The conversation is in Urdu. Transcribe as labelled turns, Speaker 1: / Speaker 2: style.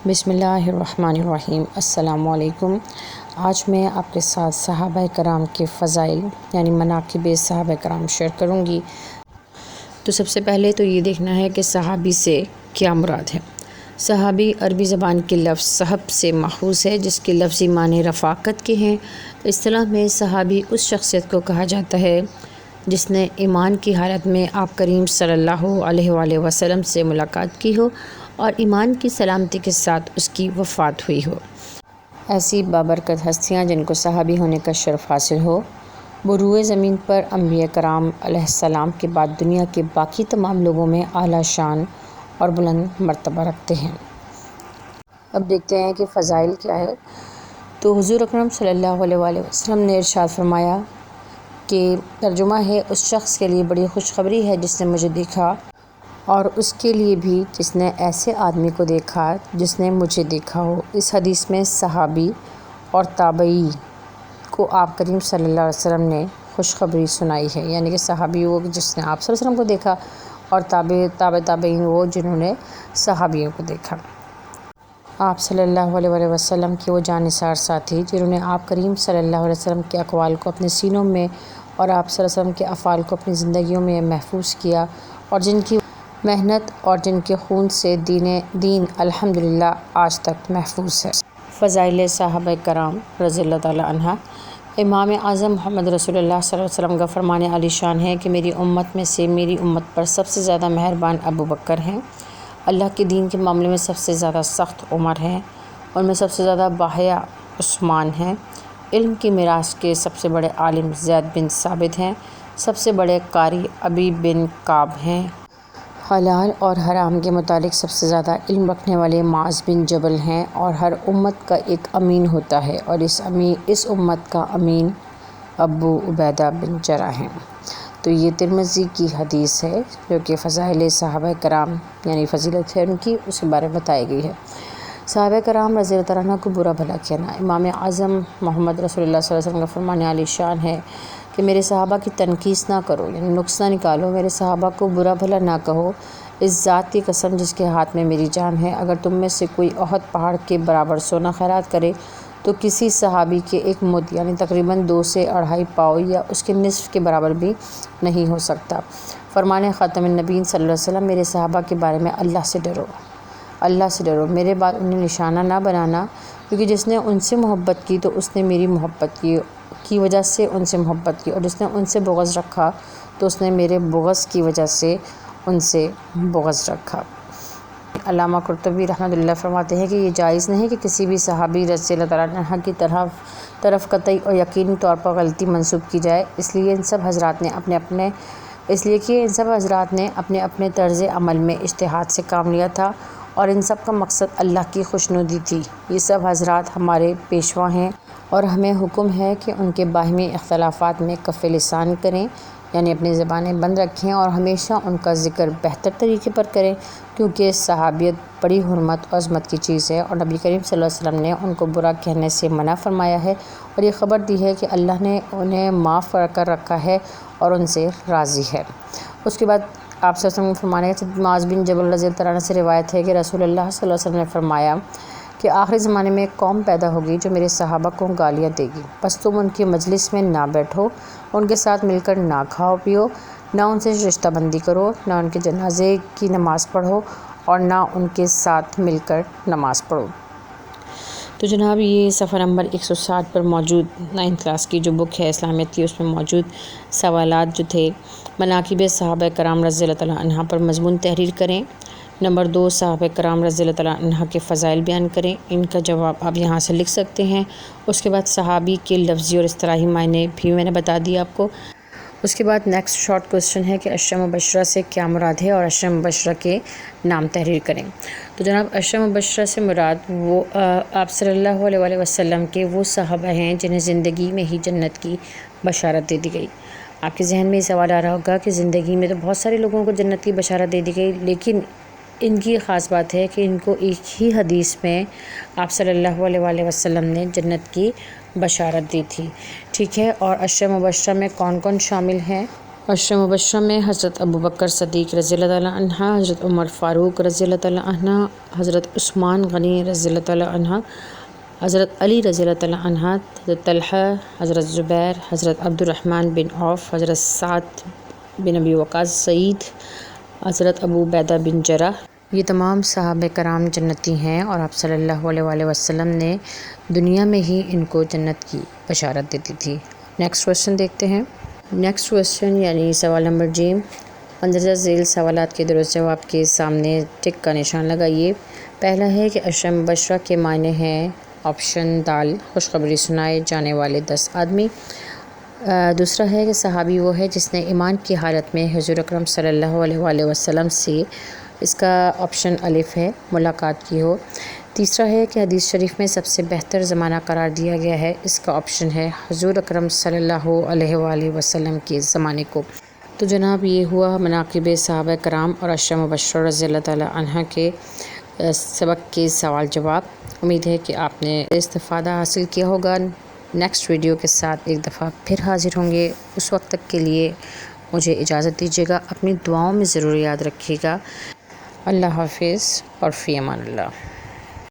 Speaker 1: بسم اللہ الرحمن الرحیم۔ السلام علیکم۔ آج میں آپ کے ساتھ صحابہ کرام کے فضائل یعنی مناقب صحابہ کرام شیئر کروں گی۔ تو سب سے پہلے تو یہ دیکھنا ہے کہ صحابی سے کیا مراد ہے۔ صحابی عربی زبان کے لفظ صحب سے ماخوذ ہے، جس کے لفظی معنی رفاقت کے ہیں۔ اصطلاح میں صحابی اس شخصیت کو کہا جاتا ہے جس نے ایمان کی حالت میں آپ کریم صلی اللہ علیہ وآلہ وسلم سے ملاقات کی ہو اور ایمان کی سلامتی کے ساتھ اس کی وفات ہوئی ہو۔ ایسی بابرکت ہستیاں جن کو صحابی ہونے کا شرف حاصل ہو، وہ روئے زمین پر انبیاء کرام علیہ السلام کے بعد دنیا کے باقی تمام لوگوں میں اعلیٰ شان اور بلند مرتبہ رکھتے ہیں۔ اب دیکھتے ہیں کہ فضائل کیا ہے۔ تو حضور اکرم صلی اللہ علیہ وآلہ وسلم نے ارشاد فرمایا کہ ترجمہ ہے، اس شخص کے لیے بڑی خوشخبری ہے جس نے مجھے دیکھا، اور اس کے لیے بھی جس نے ایسے آدمی کو دیکھا جس نے مجھے دیکھا ہو۔ اس حدیث میں صحابی اور تابعی کو آپ کریم صلی اللہ علیہ وسلم نے خوشخبری سنائی ہے، یعنی کہ صحابی وہ جس نے آپ صلی اللہ علیہ وسلم کو دیکھا، اور تابعین وہ جنہوں نے صحابیوں کو دیکھا۔ آپ صلی اللہ علیہ وآلہ وسلم کے وہ جانثار ساتھی جنہوں نے آپ کریم صلی اللہ علیہ وسلم کے اقوال کو اپنے سینوں میں اور آپ صلی اللہ علیہ وسلم کے افعال کو اپنی زندگیوں میں محفوظ کیا، اور جن کی محنت اور جن کے خون سے دین الحمدللہ آج تک محفوظ ہے۔ فضائل صحابہ کرام رضی اللہ تعالیٰ عنہ۔ امام اعظم محمد رسول اللہ صلی اللہ علیہ وسلم کا فرمان عالی شان ہے کہ میری امت میں سے میری امت پر سب سے زیادہ مہربان ابو بکر ہیں، اللہ کے دین کے معاملے میں سب سے زیادہ سخت عمر ہیں، ان میں سب سے زیادہ باحیا عثمان ہیں، علم کی میراث کے سب سے بڑے عالم زید بن ثابت ہیں، سب سے بڑے قاری ابی بن کعب ہیں، حلال اور حرام کے متعلق سب سے زیادہ علم رکھنے والے معاذ بن جبل ہیں، اور ہر امت کا ایک امین ہوتا ہے، اور اس امت کا امین ابو عبیدہ بن جراح ہیں۔ تو یہ ترمذی کی حدیث ہے جو کہ فضائل صحابہ کرام یعنی فضیلت ہے ان کی، اس کے بارے میں بتائی گئی ہے۔ صحابہ کرام رضی اللہ تعالیٰ عنہ کو برا بھلا کہنا۔ امام اعظم محمد رسول اللہ صلی اللہ علیہ وسلم کا فرمان عالی شان ہے کہ میرے صحابہ کی تنقیص نہ کرو، یعنی نقص نہ نکالو، میرے صحابہ کو برا بھلا نہ کہو، اس ذات کی قسم جس کے ہاتھ میں میری جان ہے، اگر تم میں سے کوئی احد پہاڑ کے برابر سونا خیرات کرے تو کسی صحابی کے ایک مد یعنی تقریباً 2 سے 2.5 پاؤ یا اس کے نصف کے برابر بھی نہیں ہو سکتا۔ فرمان خاتم النبیین صلی اللہ علیہ وسلم، میرے صحابہ کے بارے میں اللہ سے ڈرو، اللہ سے ڈرو، میرے بعد انہیں نشانہ نہ بنانا، کیونکہ جس نے ان سے محبت کی تو اس نے میری محبت کی وجہ سے ان سے محبت کی، اور جس نے ان سے بغض رکھا تو اس نے میرے بغض کی وجہ سے ان سے بغض رکھا۔ علامہ قرطبی رحمۃ اللہ فرماتے ہیں کہ یہ جائز نہیں کہ کسی بھی صحابی رضی اللہ تعالیٰ عنہ کی طرف قطعی اور یقینی طور پر غلطی منسوب کی جائے، اس لیے کہ ان سب حضرات نے اپنے اپنے طرز عمل میں اجتہاد سے کام لیا تھا، اور ان سب کا مقصد اللہ کی خوشنودی تھی۔ یہ سب حضرات ہمارے پیشوا ہیں، اور ہمیں حکم ہے کہ ان کے باہمی اختلافات میں کف لسان کریں، یعنی اپنی زبانیں بند رکھیں، اور ہمیشہ ان کا ذکر بہتر طریقے پر کریں، کیونکہ صحابیت بڑی حرمت اور عظمت کی چیز ہے، اور نبی کریم صلی اللہ علیہ وسلم نے ان کو برا کہنے سے منع فرمایا ہے، اور یہ خبر دی ہے کہ اللہ نے انہیں معاف کر رکھا ہے اور ان سے راضی ہے۔ اس کے بعد آپ صلی اللہ علیہ وسلم فرمانے ہے، معاذ بن جبل رضی اللہ عنہ سے روایت ہے کہ رسول اللہ صلی اللہ علیہ وسلم نے فرمایا کہ آخری زمانے میں ایک قوم پیدا ہوگی جو میرے صحابہ کو گالیاں دے گی، بس تم ان کی مجلس میں نہ بیٹھو، ان کے ساتھ مل کر نہ کھاؤ پیو، نہ ان سے رشتہ بندی کرو، نہ ان کے جنازے کی نماز پڑھو، اور نہ ان کے ساتھ مل کر نماز پڑھو۔ تو جناب یہ صفحہ نمبر 160 پر موجود 9th کلاس کی جو بک ہے اسلامیت کی، اس میں موجود سوالات جو تھے مناقب صحابہ کرام رضی اللہ تعالیٰ عنہ پر مضمون تحریر کریں۔ نمبر 2، صحابہ کرام رضی اللہ تعالیٰ عنہ کے فضائل بیان کریں، ان کا جواب آپ یہاں سے لکھ سکتے ہیں۔ اس کے بعد صحابی کے لفظی اور اصطلاحی معنی بھی میں نے بتا دیا آپ کو۔ اس کے بعد نیکسٹ شارٹ کوسچن ہے کہ عشرہ مبشرہ سے کیا مراد ہے، اور عشرہ مبشرہ کے نام تحریر کریں۔ تو جناب عشرہ مبشرہ سے مراد وہ آپ صلی اللہ علیہ وآلہ وسلم کے وہ صحابہ ہیں جنہیں زندگی میں ہی جنت کی بشارت دے دی گئی۔ آپ کے ذہن میں یہ سوال آ رہا ہوگا کہ زندگی میں تو بہت سارے لوگوں کو جنت کی بشارت دے دی گئی، لیکن ان کی خاص بات ہے کہ ان کو ایک ہی حدیث میں آپ صلی اللہ علیہ وآلہ وسلم نے جنت کی بشارت دی تھی، ٹھیک ہے۔ اور عشرہ مبشرہ میں کون کون شامل ہیں؟ عشر مبشرہ میں حضرت ابوبکر صدیق رضی اللہ تعالیٰ عنہ، حضرت عمر فاروق رضی اللہ تعالیٰ عنہ، حضرت عثمان غنی رضی اللہ تعالیٰ عنہ، حضرت علی رضی اللہ تعالیٰ عنہ، حضرت طلحہ، حضرت زبیر، حضرت عبد الرحمن بن عوف، حضرت سعد بن ابی وقاص، سعید، حضرت ابو عبیدہ بن جراح، یہ تمام صحابہ کرام جنتی ہیں، اور آپ صلی اللہ علیہ وآلہ وسلم نے دنیا میں ہی ان کو جنت کی بشارت دیتی تھی۔ نیکسٹ کویشچن دیکھتے ہیں۔ نیکسٹ کویشچن یعنی سوال نمبر جیم، مندرجہ ذیل سوالات کے درست جواب کے سامنے ٹک کا نشان لگائیے۔ پہلا ہے کہ عشر مبشرہ کے معنی ہیں آپشن دال، خوشخبری سنائے جانے والے 10 آدمی۔ دوسرا ہے کہ صحابی وہ ہے جس نے ایمان کی حالت میں حضور اکرم صلی اللہ علیہ وآلہ وسلم سے، اس کا آپشن الف ہے، ملاقات کی ہو۔ تیسرا ہے کہ حدیث شریف میں سب سے بہتر زمانہ قرار دیا گیا ہے، اس کا آپشن ہے حضور اکرم صلی اللہ علیہ وآلہ وسلم کے زمانے کو۔ تو جناب یہ ہوا مناقب صحابہ کرام اور عشر مبشرہ رضی اللہ تعالیٰ عنہ کے سبق کے سوال جواب۔ امید ہے کہ آپ نے استفادہ حاصل کیا ہوگا۔ نیکسٹ ویڈیو کے ساتھ ایک دفعہ پھر حاضر ہوں گے، اس وقت تک کے لیے مجھے اجازت دیجیے گا، اپنی دعاؤں میں ضرور یاد رکھیے گا۔ اللہ حافظ اور فی امان اللہ۔